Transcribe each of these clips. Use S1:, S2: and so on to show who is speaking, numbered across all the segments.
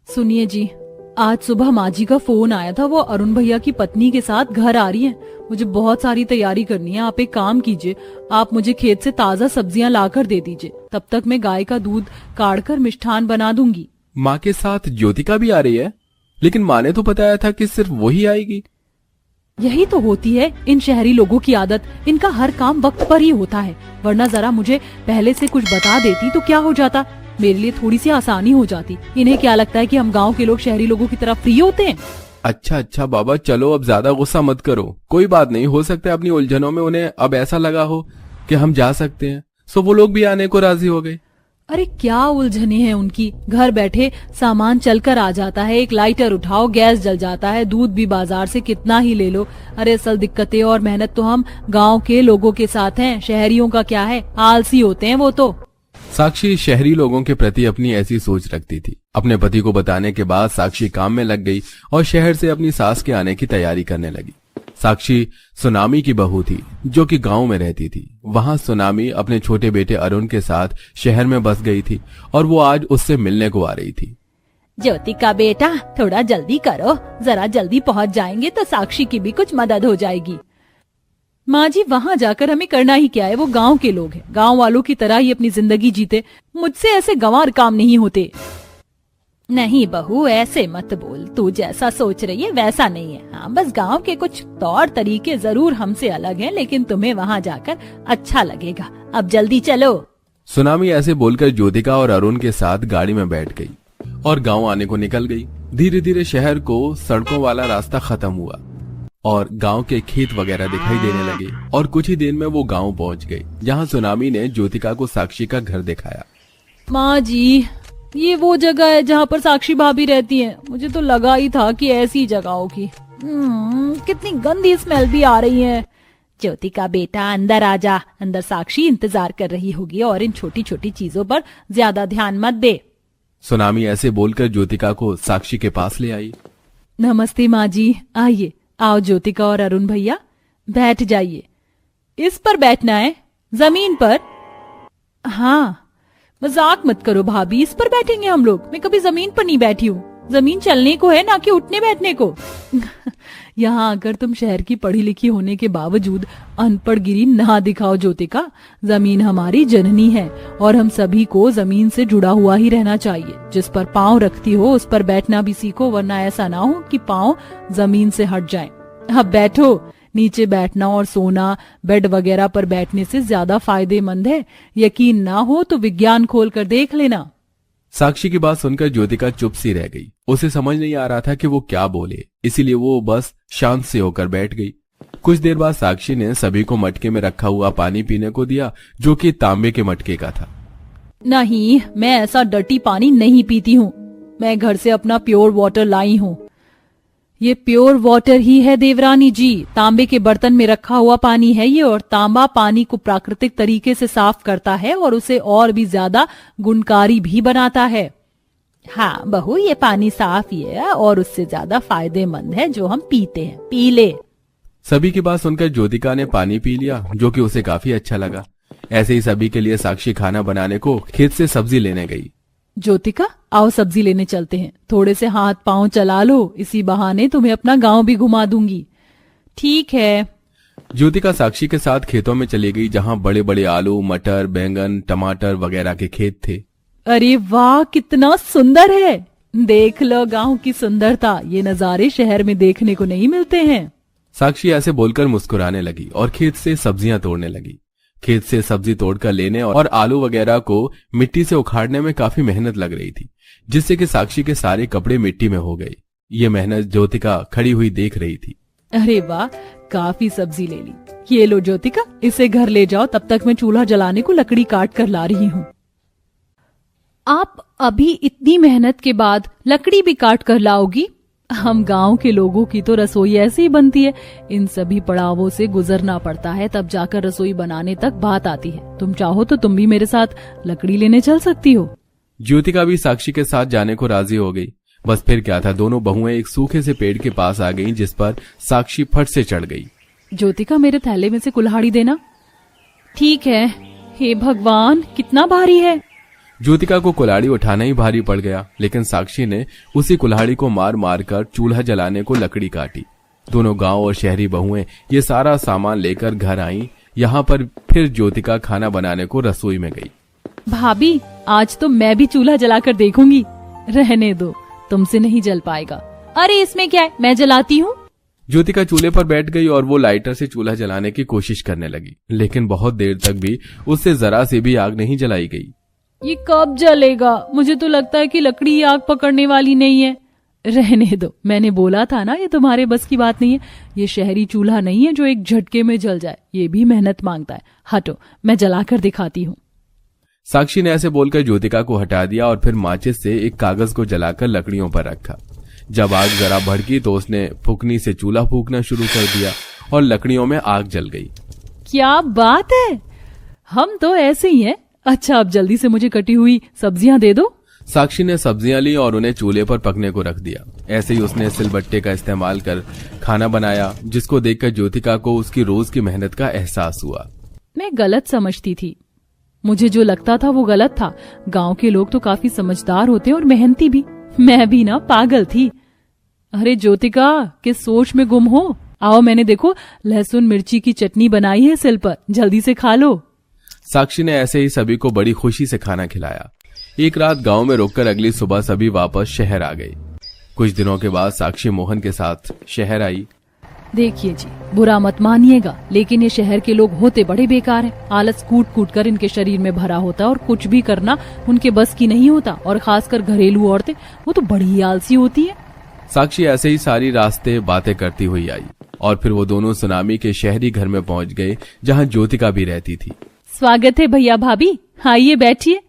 S1: सुनिए जी, आज सुबह माँ जी का फोन आया था। वो अरुण भैया की पत्नी के साथ घर आ रही हैं। मुझे बहुत सारी तैयारी करनी है। आप एक काम कीजिए, आप मुझे खेत से ताजा सब्जियां लाकर दे दीजिए। तब तक मैं गाय का दूध काढ़कर मिष्ठान बना दूंगी।
S2: माँ के साथ ज्योतिका भी आ रही है, लेकिन माँ ने तो बताया था कि सिर्फ वही आएगी।
S1: यही तो होती है इन शहरी लोगों की आदत। इनका हर काम वक्त पर ही होता है, वरना जरा मुझे पहले से कुछ बता देती तो क्या हो जाता। मेरे लिए थोड़ी सी आसानी हो जाती। इन्हें क्या लगता है कि हम गांव के लोग शहरी लोगों की तरह फ्री होते हैं?
S2: अच्छा बाबा, चलो अब ज्यादा गुस्सा मत करो। कोई बात नहीं, हो सकता है अपनी उलझनों में उन्हें अब ऐसा लगा हो कि हम जा सकते हैं, सो वो लोग भी आने को राजी हो गए।
S1: अरे क्या उलझने हैं उनकी। घर बैठे सामान चलकर आ जाता है, एक लाइटर उठाओ गैस जल जाता है, दूध भी बाजार से कितना ही ले लो। अरे असल दिक्कतें और मेहनत तो हम गांव के लोगों के साथ हैं। शहरियों का क्या है, आलसी होते हैं वो तो।
S2: साक्षी शहरी लोगों के प्रति अपनी ऐसी सोच रखती थी। अपने पति को बताने के बाद साक्षी काम में लग गई और शहर से अपनी सास के आने की तैयारी करने लगी। साक्षी सुनामी की बहू थी जो कि गांव में रहती थी। वहां सुनामी अपने छोटे बेटे अरुण के साथ शहर में बस गई थी और वो आज उससे मिलने को आ रही थी।
S1: ज्योतिका बेटा, थोड़ा जल्दी करो, जरा जल्दी पहुंच जाएंगे तो साक्षी की भी कुछ मदद हो जाएगी। माँ जी, वहाँ जाकर हमें करना ही क्या है, वो गांव के लोग हैं। गांव वालों की तरह ही अपनी जिंदगी जीते। मुझसे ऐसे गंवार काम नहीं होते। नहीं बहू, ऐसे मत बोल। तू जैसा सोच रही है वैसा नहीं है। हाँ, बस गांव के कुछ तौर तरीके जरूर हमसे अलग हैं, लेकिन तुम्हें वहाँ जाकर अच्छा लगेगा। अब जल्दी चलो।
S2: सुनामी ऐसे बोलकर ज्योतिका और अरुण के साथ गाड़ी में बैठ गई और गांव आने को निकल गई। धीरे धीरे शहर को सड़कों वाला रास्ता खत्म हुआ और गांव के खेत वगैरह दिखाई देने लगे और कुछ ही देर में वो गांव पहुंच गई, जहां सुनामी ने ज्योतिका को साक्षी का घर दिखाया।
S1: माँ जी, ये वो जगह है जहाँ पर साक्षी भाभी रहती हैं। मुझे तो लगा ही था कि ऐसी जगह होगी। कितनी गंदी स्मेल भी आ रही है। ज्योतिका बेटा, अंदर आ जा। अंदर साक्षी इंतजार कर रही होगी और इन छोटी छोटी चीजों पर ज्यादा ध्यान मत दे।
S2: सुनामी ऐसे बोलकर ज्योतिका को साक्षी के पास ले आई।
S1: नमस्ते माँ जी, आइए। आओ ज्योतिका और अरुण भैया, बैठ जाइए। इस पर बैठना है, जमीन पर? हाँ, मजाक मत करो भाभी, इस पर बैठेंगे हम लोग। मैं कभी जमीन पर नहीं बैठी हूँ। जमीन चलने को है, ना कि उठने बैठने को। यहाँ आकर तुम शहर की पढ़ी लिखी होने के बावजूद अनपढ़गिरी ना दिखाओ ज्योतिका। जमीन हमारी जननी है और हम सभी को जमीन से जुड़ा हुआ ही रहना चाहिए। जिस पर पाँव रखती हो उस पर बैठना भी सीखो, वरना ऐसा ना हो कि पाँव जमीन से हट जाएं। अब बैठो। नीचे बैठना और सोना बेड वगैरह पर बैठने से ज्यादा फायदेमंद है। यकीन ना हो तो विज्ञान खोल कर देख लेना।
S2: साक्षी की बात सुनकर ज्योतिका चुप सी रह गई। उसे समझ नहीं आ रहा था कि वो क्या बोले, इसीलिए वो बस शांत से होकर बैठ गई। कुछ देर बाद साक्षी ने सभी को मटके में रखा हुआ पानी पीने को दिया, जो कि तांबे के मटके का था।
S1: नहीं, मैं ऐसा डर्टी पानी नहीं पीती हूँ। मैं घर से अपना प्योर वाटर लाई हूँ। ये प्योर वाटर ही है देवरानी जी। तांबे के बर्तन में रखा हुआ पानी है ये, और तांबा पानी को प्राकृतिक तरीके से साफ करता है और उसे और भी ज्यादा गुणकारी भी बनाता है। हाँ बहू, ये पानी साफ ही है और उससे ज्यादा फायदेमंद है जो हम पीते हैं। पी ले।
S2: सभी की बात सुनकर ज्योतिका ने पानी पी लिया, जो कि उसे काफी अच्छा लगा। ऐसे ही सभी के लिए साक्षी खाना बनाने को खेत से सब्जी लेने गई।
S1: ज्योतिका, आओ सब्जी लेने चलते हैं। थोड़े से हाथ पांव चला लो, इसी बहाने तुम्हें अपना गांव भी घुमा दूंगी। ठीक है।
S2: ज्योतिका साक्षी के साथ खेतों में चली गई, जहां बड़े बड़े आलू, मटर, बैंगन, टमाटर वगैरह के खेत थे।
S1: अरे वाह, कितना सुंदर है। देख लो गांव की सुंदरता। ये नजारे शहर में देखने को नहीं मिलते हैं।
S2: साक्षी ऐसे बोलकर मुस्कुराने लगी और खेत से सब्जियां तोड़ने लगी। खेत से सब्जी तोड़कर लेने और आलू वगैरह को मिट्टी से उखाड़ने में काफी मेहनत लग रही थी, जिससे कि साक्षी के सारे कपड़े मिट्टी में हो गए। ये मेहनत ज्योतिका खड़ी हुई देख रही थी।
S1: अरे वाह, काफी सब्जी ले ली। ये लो ज्योतिका, इसे घर ले जाओ। तब तक मैं चूल्हा जलाने को लकड़ी काट कर ला रही हूँ। आप अभी इतनी मेहनत के बाद लकड़ी भी काट कर लाओगी? हम गांव के लोगों की तो रसोई ऐसे ही बनती है। इन सभी पड़ावों से गुजरना पड़ता है, तब जाकर रसोई बनाने तक बात आती है। तुम चाहो तो तुम भी मेरे साथ लकड़ी लेने चल सकती हो।
S2: ज्योतिका भी साक्षी के साथ जाने को राजी हो गई। बस फिर क्या था, दोनों बहुएं एक सूखे से पेड़ के पास आ गईं, जिस पर साक्षी फट से चढ़ गई।
S1: ज्योतिका, मेरे थैले में से कुल्हाड़ी देना। ठीक है। हे भगवान, कितना भारी है।
S2: ज्योतिका को कुल्हाड़ी उठाना ही भारी पड़ गया, लेकिन साक्षी ने उसी कुल्हाड़ी को मार मार कर चूल्हा जलाने को लकड़ी काटी। दोनों गांव और शहरी बहुएं ये सारा सामान लेकर घर आईं। यहाँ पर फिर ज्योतिका खाना बनाने को रसोई में गई।
S1: भाभी, आज तो मैं भी चूल्हा जलाकर देखूंगी। रहने दो, तुमसे नहीं जल पाएगा। अरे इसमें क्या है, मैं जलाती हूँ।
S2: ज्योतिका चूल्हे पर बैठ गई और वो लाइटर से चूल्हा जलाने की कोशिश करने लगी, लेकिन बहुत देर तक भी उससे जरा से भी आग नहीं जलाई गई।
S1: ये कब जलेगा? मुझे तो लगता है कि लकड़ी आग पकड़ने वाली नहीं है। रहने दो, मैंने बोला था ना, ये तुम्हारे बस की बात नहीं है। ये शहरी चूल्हा नहीं है जो एक झटके में जल जाए, ये भी मेहनत मांगता है। हटो, मैं जलाकर दिखाती हूँ।
S2: साक्षी ने ऐसे बोलकर ज्योतिका को हटा दिया और फिर माचिस से एक कागज को जलाकर लकड़ियों पर रखा। जब आग जरा भड़की तो उसने फुकनी से चूल्हा फूकना शुरू कर दिया और लकड़ियों में आग जल गई।
S1: क्या बात है, हम तो ऐसे ही हैं। अच्छा, अब जल्दी से मुझे कटी हुई सब्जियां दे दो।
S2: साक्षी ने सब्जियां ली और उन्हें चूल्हे पर पकने को रख दिया। ऐसे ही उसने सिलबट्टे का इस्तेमाल कर खाना बनाया, जिसको देखकर ज्योतिका को उसकी रोज की मेहनत का एहसास हुआ।
S1: मैं गलत समझती थी, मुझे जो लगता था वो गलत था। गांव के लोग तो काफी समझदार होते हैं और मेहनती भी। मैं भी ना पागल थी। अरे ज्योतिका, किस सोच में गुम हो? आओ, मैंने देखो लहसुन मिर्ची की चटनी बनाई है सिल पर, जल्दी से खा लो।
S2: साक्षी ने ऐसे ही सभी को बड़ी खुशी से खाना खिलाया। एक रात गांव में रुककर अगली सुबह सभी वापस शहर आ गए। कुछ दिनों के बाद साक्षी मोहन के साथ शहर आई।
S1: देखिए जी, बुरा मत मानिएगा, लेकिन ये शहर के लोग होते बड़े बेकार हैं। आलस कूट कूट कर इनके शरीर में भरा होता है और कुछ भी करना उनके बस की नहीं होता। और खासकर घरेलू औरतें, वो तो बड़ी ही आलसी होती है।
S2: साक्षी ऐसे ही सारी रास्ते बातें करती हुई आई और फिर वो दोनों सुनामी के शहरी घर में पहुंच गए, जहां ज्योतिका भी रहती थी।
S1: स्वागत है भैया भाभी, आइए बैठिए।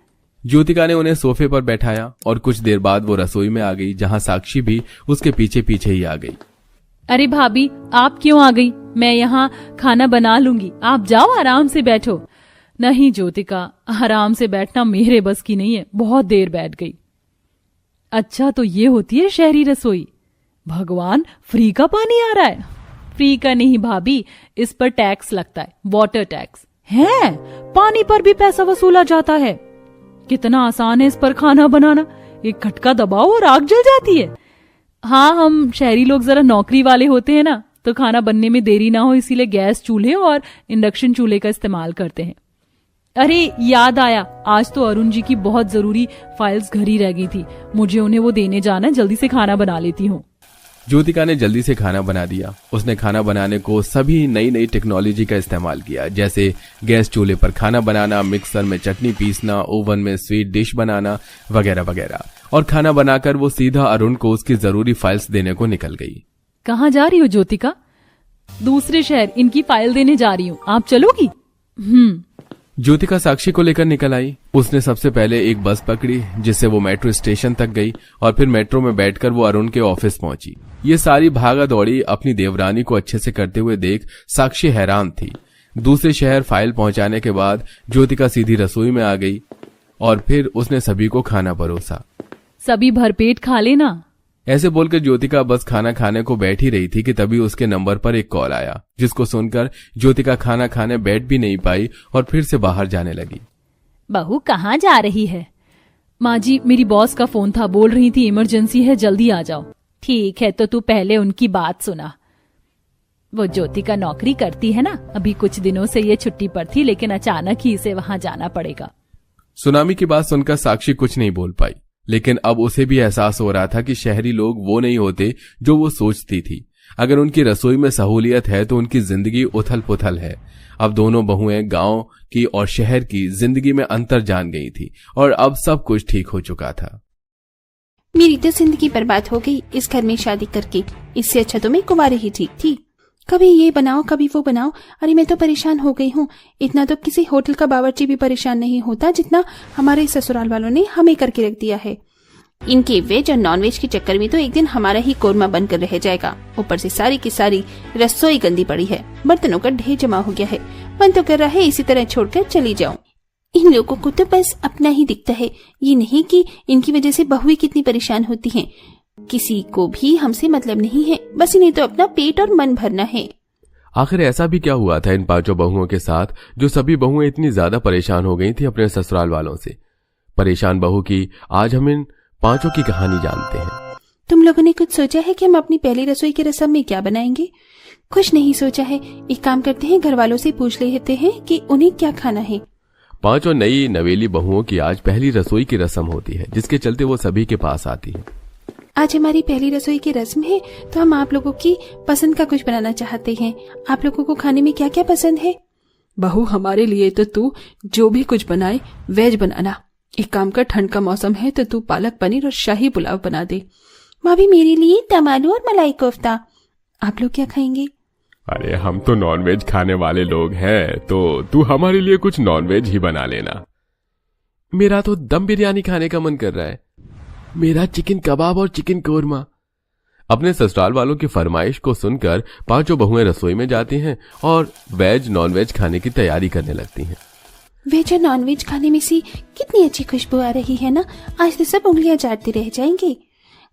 S2: ज्योतिका ने उन्हें सोफे पर बैठाया और कुछ देर बाद वो रसोई में आ गई, जहां साक्षी भी उसके पीछे पीछे ही आ गई।
S1: अरे भाभी, आप क्यों आ गई? मैं यहाँ खाना बना लूंगी, आप जाओ आराम से बैठो। नहीं ज्योतिका, आराम से बैठना मेरे बस की नहीं है, बहुत देर बैठ गई। अच्छा, तो ये होती है शहरी रसोई। भगवान, फ्री का पानी आ रहा है। फ्री का नहीं भाभी, इस पर टैक्स लगता है, वाटर टैक्स है। पानी पर भी पैसा वसूला जाता है। कितना आसान है इस पर खाना बनाना, एक खटका दबाओ और आग जल जाती है। हाँ, हम शहरी लोग जरा नौकरी वाले होते हैं ना, तो खाना बनने में देरी ना हो इसीलिए गैस चूल्हे और इंडक्शन चूल्हे का इस्तेमाल करते हैं। अरे याद आया, आज तो अरुण जी की बहुत जरूरी फाइल्स घर ही रह गई थी, मुझे उन्हें वो देने जाना है। जल्दी से खाना बना लेती हूँ।
S2: ज्योतिका ने जल्दी से खाना बना दिया। उसने खाना बनाने को सभी नई नई टेक्नोलॉजी का इस्तेमाल किया, जैसे गैस चूल्हे पर खाना बनाना, मिक्सर में चटनी पीसना, ओवन में स्वीट डिश बनाना वगैरह वगैरह। और खाना बनाकर वो सीधा अरुण को उसकी जरूरी फाइल्स देने को निकल गई।
S1: कहाँ जा रही हो ज्योतिका? दूसरे शहर इनकी फाइल देने जा रही हूँ, आप चलोगी?
S2: ज्योतिका साक्षी को लेकर निकल आई। उसने सबसे पहले एक बस पकड़ी, जिससे वो मेट्रो स्टेशन तक गई और फिर मेट्रो में बैठकर वो अरुण के ऑफिस पहुंची। ये सारी भागा दौड़ी अपनी देवरानी को अच्छे से करते हुए देख साक्षी हैरान थी। दूसरे शहर फाइल पहुंचाने के बाद ज्योतिका सीधी रसोई में आ गई और फिर उसने सभी को खाना परोसा।
S1: सभी भरपेट खा लेना।
S2: ऐसे बोलकर ज्योतिका बस खाना खाने को बैठ ही रही थी कि तभी उसके नंबर पर एक कॉल आया, जिसको सुनकर ज्योतिका खाना खाने बैठ भी नहीं पाई और फिर से बाहर जाने लगी।
S1: बहू कहाँ जा रही है? माँ जी, मेरी बॉस का फोन था, बोल रही थी इमरजेंसी है, जल्दी आ जाओ। ठीक है, तो तू पहले उनकी बात सुना। वो ज्योतिका नौकरी करती है ना, अभी कुछ दिनों से ये छुट्टी पर थी, लेकिन अचानक ही इसे वहां जाना पड़ेगा।
S2: सुनामी की बात सुनकर साक्षी कुछ नहीं बोल पाई, लेकिन अब उसे भी एहसास हो रहा था कि शहरी लोग वो नहीं होते जो वो सोचती थी। अगर उनकी रसोई में सहूलियत है तो उनकी जिंदगी उथल पुथल है। अब दोनों बहुएं गांव की और शहर की जिंदगी में अंतर जान गई थी और अब सब कुछ ठीक हो चुका था।
S3: मेरी तो जिंदगी बर्बाद हो गई इस घर में शादी करके। इससे अच्छा तो मैं कुंवारी ही ठीक थी। कभी ये बनाओ कभी वो बनाओ, अरे मैं तो परेशान हो गई हूँ। इतना तो किसी होटल का बावर्ची भी परेशान नहीं होता जितना हमारे ससुराल वालों ने हमें करके रख दिया है। इनके वेज और नॉन वेज के चक्कर में तो एक दिन हमारा ही कोरमा बनकर रह जाएगा। ऊपर से सारी की सारी रसोई गंदी पड़ी है, बर्तनों का ढेर जमा हो गया है। मन तो कर रहा है इसी तरह छोड़कर चली जाऊं। इन लोगों को तो बस अपना ही दिखता है, ये नहीं कि इनकी वजह से बहुएं कितनी परेशान होती हैं। किसी को भी हमसे मतलब नहीं है, बस इन्हें तो अपना पेट और मन भरना है।
S2: आखिर ऐसा भी क्या हुआ था इन पांचों बहुओं के साथ जो सभी बहुएं इतनी ज्यादा परेशान हो गई थी अपने ससुराल वालों से? परेशान बहू की आज हम इन पांचों की कहानी जानते हैं।
S3: तुम लोगों ने कुछ सोचा है कि हम अपनी पहली रसोई की रस्म में क्या बनाएंगे? कुछ नहीं सोचा है। एक काम करते हैं, घर वालों से पूछ लेते हैं कि उन्हें क्या खाना है।
S2: पांचों नई नवेली बहुओं की आज पहली रसोई की रस्म होती है, जिसके चलते वो सभी के पास आती है।
S3: आज हमारी पहली रसोई की रस्म है, तो हम आप लोगों की पसंद का कुछ बनाना चाहते हैं। आप लोगों को खाने में क्या क्या पसंद है?
S4: बहू, हमारे लिए तो तू जो भी कुछ बनाए वेज बनाना। एक काम कर, ठंड का मौसम है तो तू पालक पनीर और शाही पुलाव बना दे।
S3: भाभी, मेरे लिए दम आलू और मलाई कोफ्ता। आप लोग क्या खाएंगे?
S5: अरे हम तो नॉनवेज खाने वाले लोग हैं, तो तू हमारे लिए कुछ नॉनवेज ही बना लेना।
S2: मेरा तो दम बिरयानी खाने का मन कर रहा है। मेरा चिकन कबाब और चिकन कोरमा। अपने ससुराल वालों की फरमाइश को सुनकर पांचों बहुएं रसोई में जाती हैं और वेज नॉनवेज खाने की तैयारी करने लगती हैं।
S3: वेज और नॉनवेज खाने में से कितनी अच्छी खुशबू आ रही है ना। आज तो सब उंगलियां चाटते रह जाएंगे।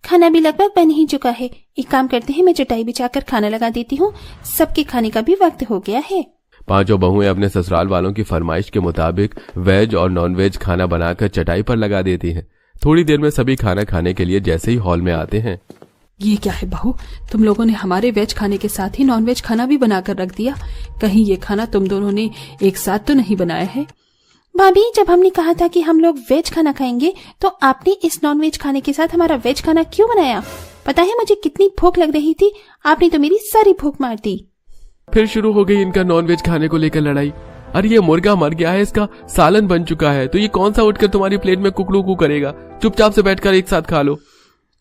S3: खाना भी लगभग बन ही चुका है। एक काम करते हैं, मैं चटाई बिछाकर खाना लगा देती हूँ। सबके खाने का भी वक्त हो गया है।
S2: पांचों बहुएं अपने ससुराल वालों की फरमाइश के मुताबिक वेज और नॉनवेज खाना बनाकर चटाई पर लगा देती हैं। थोड़ी देर में सभी खाना खाने के लिए जैसे ही हॉल में आते हैं।
S4: ये क्या है बहू, तुम लोगों ने हमारे वेज खाने के साथ ही नॉनवेज खाना भी बनाकर रख दिया। कहीं ये खाना तुम दोनों ने एक साथ तो नहीं बनाया है?
S3: भाभी, जब हमने कहा था कि हम लोग वेज खाना खाएंगे, तो आपने इस नॉनवेज खाने के साथ हमारा वेज खाना क्यों बनाया? पता है मुझे कितनी भूख लग रही थी, आपने तो मेरी सारी भूख मार दी।
S2: फिर शुरू हो गई इनका नॉनवेज खाने को लेकर लड़ाई। अरे ये मुर्गा मर गया है, इसका सालन बन चुका है, तो ये कौन सा उठकर तुम्हारी प्लेट में कुकड़ू करेगा? चुपचाप से बैठकर एक साथ खा लो।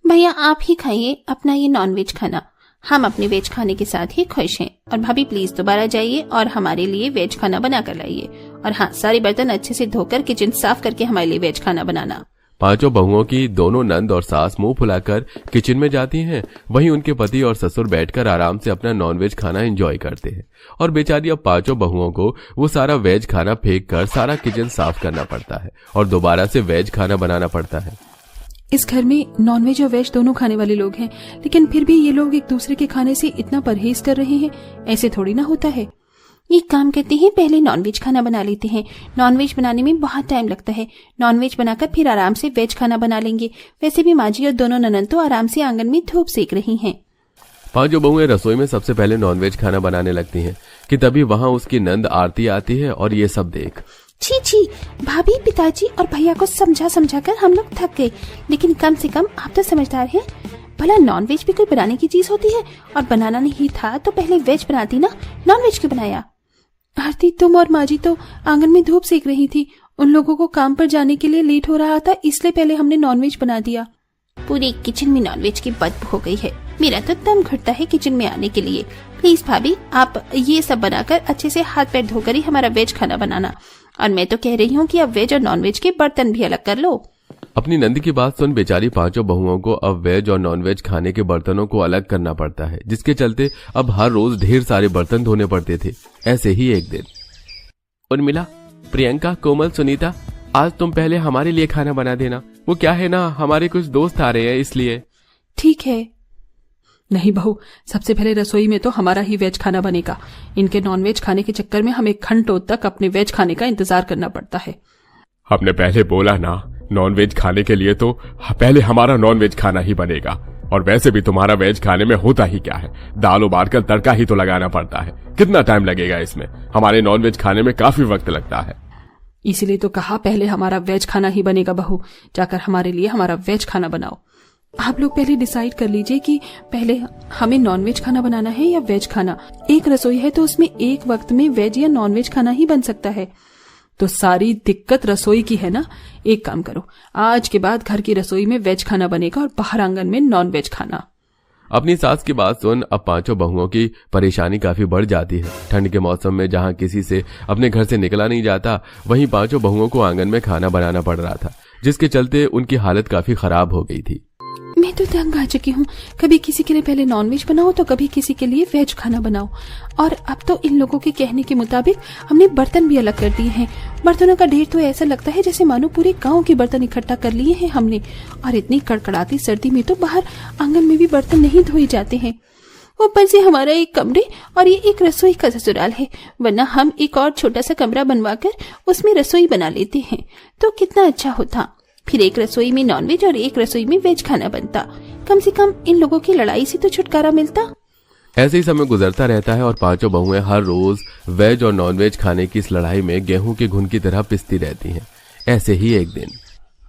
S3: भैया, आप ही खाइए अपना ये नॉनवेज खाना। हम अपने वेज खाने के साथ ही खुश हैं। और भाभी, प्लीज दोबारा जाइए और हमारे लिए वेज खाना बना कर लाइए। और हाँ, सारे बर्तन अच्छे से धोकर किचन साफ करके हमारे लिए वेज खाना बनाना।
S2: पांचों बहुओं की दोनों नंद और सास मुंह फुलाकर किचन में जाती हैं। वहीं उनके पति और ससुर बैठकर आराम से अपना नॉनवेज खाना एंजॉय करते हैं। और बेचारी अब पांचों बहुओं को वो सारा वेज खाना फेंक कर सारा किचन साफ करना पड़ता है और दोबारा से वेज खाना बनाना पड़ता है।
S4: इस घर में नॉनवेज और वेज दोनों खाने वाले लोग हैं, लेकिन फिर भी ये लोग एक दूसरे के खाने से इतना परहेज कर रहे हैं। ऐसे थोड़ी ना होता है।
S3: एक काम करते हैं, पहले नॉनवेज खाना बना लेते हैं। नॉनवेज बनाने में बहुत टाइम लगता है। नॉनवेज बनाकर फिर आराम से वेज खाना बना लेंगे। वैसे भी माँ जी और दोनों ननद तो आराम से आंगन में धूप सेक रही हैं।
S2: पांचों बहुएं रसोई में सबसे पहले नॉनवेज खाना बनाने लगती हैं कि तभी वहां उसकी नंद आरती आती है और ये सब देख।
S3: छी छी, भाभी, पिताजी और भैया को समझा समझा कर हम लोग थक गए, लेकिन कम से कम आप तो समझदार हैं। भला नॉनवेज भी कोई बनाने की चीज होती है? और बनाना नहीं था तो पहले वेज बनाती ना, नॉनवेज क्यों बनाया?
S4: आरती, तुम और माँ जी तो आंगन में धूप सेक रही थी। उन लोगों को काम पर जाने के लिए लेट हो रहा था, इसलिए पहले हमने नॉनवेज बना दिया।
S3: पूरी किचन में नॉनवेज की बदबू हो गई है। मेरा तो दम घुटता है किचन में आने के लिए। प्लीज भाभी, आप ये सब बनाकर अच्छे से हाथ पैर धोकर ही हमारा वेज खाना बनाना। और मैं तो कह रही हूँ कि अब वेज और नॉनवेज के बर्तन भी अलग कर लो।
S2: अपनी नंद की बात सुन बेचारी पांचों बहुओं को अब वेज और नॉनवेज खाने के बर्तनों को अलग करना पड़ता है, जिसके चलते अब हर रोज ढेर सारे बर्तन धोने पड़ते थे। ऐसे ही एक दिन, उर्मिला, प्रियंका, कोमल, सुनीता, आज तुम पहले हमारे लिए खाना बना देना। वो क्या है ना, हमारे कुछ दोस्त आ रहे हैं इसलिए।
S4: ठीक है। नहीं बहू, सबसे पहले रसोई में तो हमारा ही वेज खाना बनेगा। इनके नॉनवेज खाने के चक्कर में हमें घंटों तक अपने वेज खाने का इंतजार करना पड़ता है।
S5: हमने पहले बोला ना, नॉनवेज खाने के लिए तो पहले हमारा नॉनवेज खाना ही बनेगा। और वैसे भी तुम्हारा वेज खाने में होता ही क्या है, दाल उबालकर तड़का ही तो लगाना पड़ता है। कितना टाइम लगेगा इसमें? हमारे नॉनवेज खाने में काफी वक्त लगता है।
S4: इसीलिए तो कहा पहले हमारा वेज खाना ही बनेगा। बहू, जाकर हमारे लिए हमारा वेज खाना बनाओ। आप लोग पहले डिसाइड कर लीजिए कि पहले हमें नॉनवेज खाना बनाना है या वेज खाना। एक रसोई है तो उसमें एक वक्त में वेज या नॉनवेज खाना ही बन सकता है। तो सारी दिक्कत रसोई की है ना। एक काम करो, आज के बाद घर की रसोई में वेज खाना बनेगा और बाहर आंगन में नॉनवेज खाना।
S2: अपनी सास की बात सुन अब पांचों बहुओं की परेशानी काफी बढ़ जाती है। ठंड के मौसम में जहां किसी से अपने घर से निकला नहीं जाता, वहीं पांचों बहुओं को आंगन में खाना बनाना पड़ रहा था, जिसके चलते उनकी हालत काफी खराब हो गई थी।
S4: मैं तो तंग आ चुकी हूँ। कभी किसी के लिए पहले नॉनवेज बनाओ तो कभी किसी के लिए वेज खाना बनाओ। और अब तो इन लोगों के कहने के मुताबिक हमने बर्तन भी अलग कर दिए हैं। बर्तनों का ढेर तो ऐसा लगता है जैसे मानो पूरे गांव के बर्तन इकट्ठा कर लिए हैं हमने। और इतनी कड़कड़ाती सर्दी में तो बाहर आंगन में भी बर्तन नहीं धोए जाते हैं।
S3: ऊपर से हमारा एक कमरे और ये एक रसोई का ससुराल है, वरना हम एक और छोटा सा कमरा बनवाकर उसमें रसोई बना लेते हैं तो कितना अच्छा होता। फिर एक रसोई में नॉनवेज और एक रसोई में वेज खाना बनता। कम से कम इन लोगों की लड़ाई से तो छुटकारा मिलता।
S2: ऐसे ही समय गुजरता रहता है और पांचों बहुएं हर रोज वेज और नॉनवेज खाने की इस लड़ाई में गेहूं के घुन की तरह पिसती रहती हैं। ऐसे ही एक दिन,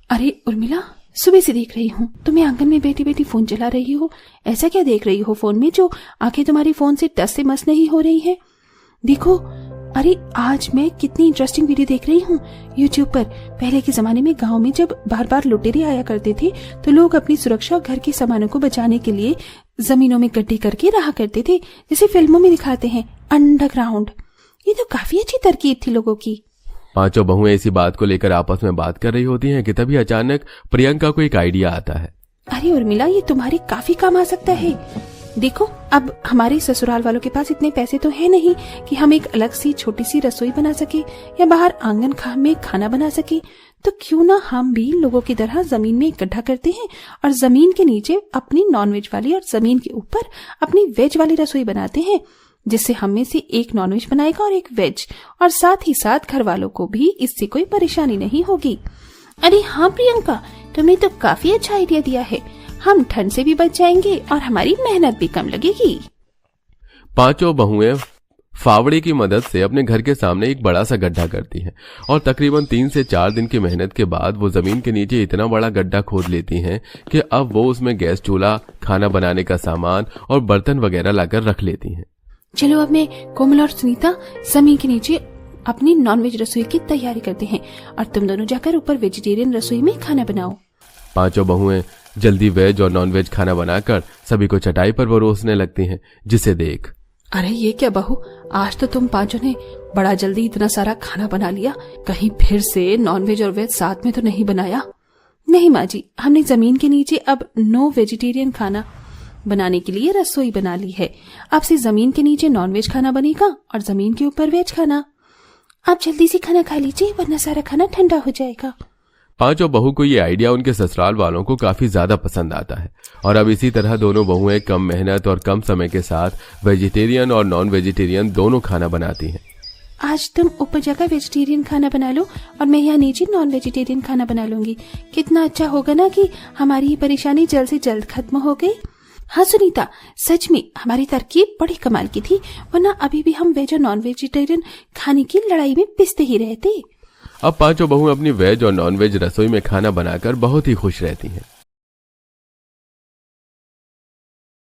S3: अरे उर्मिला, सुबह से देख रही हूँ तुम्हें आंगन में बैठी बैठी फोन चला रही हो। ऐसा क्या देख रही हो फोन में जो आंखें तुम्हारी फोन से टस से मस नहीं हो रही है? देखो, अरे आज मैं कितनी इंटरेस्टिंग वीडियो देख रही हूँ यूट्यूब पर। पहले के जमाने में गांव में जब बार बार लुटेरे आया करते थे तो लोग अपनी सुरक्षा और घर के सामानों को बचाने के लिए जमीनों में गड्ढे करके रहा करते थे, जैसे फिल्मों में दिखाते हैं, अंडरग्राउंड। ये तो काफी अच्छी तरकीब थी लोगों की।
S2: पांचों बहुएं इसी बात को लेकर आपस में बात कर रही होती हैं कि तभी अचानक प्रियंका को एक आइडिया आता है।
S3: अरे उर्मिला, ये तुम्हारे काफी काम आ सकता है। देखो, अब हमारे ससुराल वालों के पास इतने पैसे तो है नहीं कि हम एक अलग सी छोटी सी रसोई बना सके या बाहर आंगन में खाना बना सके, तो क्यों ना हम भी लोगों की तरह जमीन में एक गड्ढा करते हैं और जमीन के नीचे अपनी नॉनवेज वाली और जमीन के ऊपर अपनी वेज वाली रसोई बनाते हैं, जिससे हम में से एक नॉनवेज बनाएगा और एक वेज, और साथ ही साथ घर वालों को भी इससे कोई परेशानी नहीं होगी। अरे हाँ प्रियंका, तुमने तो काफी अच्छा आइडिया दिया है। हम ठंड से भी बच जाएंगे और हमारी मेहनत भी कम लगेगी।
S2: पांचों बहुएं फावड़े की मदद से अपने घर के सामने एक बड़ा सा गड्ढा करती हैं और तकरीबन 3 से 4 दिन की मेहनत के बाद वो जमीन के नीचे इतना बड़ा गड्ढा खोद लेती हैं कि अब वो उसमें गैस चूल्हा, खाना बनाने का सामान और बर्तन वगैरह लाकर रख लेती हैं।
S3: चलो अब मैं, कोमल और सुनीता जमीन के नीचे अपनी नॉनवेज रसोई की तैयारी करते हैं और तुम दोनों जाकर ऊपर वेजिटेरियन रसोई में खाना बनाओ।
S2: पांचों बहुएं जल्दी वेज और नॉनवेज खाना बनाकर सभी को चटाई पर परोसने लगती हैं, जिसे देख,
S4: अरे ये क्या बहू, आज तो तुम पांचों ने बड़ा जल्दी इतना सारा खाना बना लिया। कहीं फिर से नॉनवेज और वेज साथ में तो नहीं बनाया?
S3: नहीं माँ जी, हमने जमीन के नीचे अब नो वेजिटेरियन खाना बनाने के लिए रसोई बना ली है। अब से जमीन के नीचे नॉनवेज खाना बनेगा और जमीन के ऊपर वेज खाना। आप जल्दी से खाना खा लीजिए, वरना सारा खाना ठंडा हो जाएगा।
S2: पांचों बहू को ये आइडिया उनके ससुराल वालों को काफी ज्यादा पसंद आता है और अब इसी तरह दोनों बहुएं कम मेहनत और कम समय के साथ वेजिटेरियन और नॉन वेजिटेरियन दोनों खाना बनाती हैं।
S3: आज तुम ऊपर जाकर वेजिटेरियन खाना बना लो और मैं यहाँ नीचे नॉन वेजिटेरियन खाना बना लूंगी। कितना अच्छा होगा ना कि हमारी ये परेशानी जल्द से जल्द खत्म हो गई। हाँ सुनीता, सच में हमारी तरकीब बड़ी कमाल की थी, वरना अभी भी हम वेज और नॉन वेजिटेरियन खाने की लड़ाई में पिसते ही रहते।
S2: अब पांचों बहुएं अपनी वेज और नॉन वेज रसोई में खाना बनाकर बहुत ही खुश रहती हैं।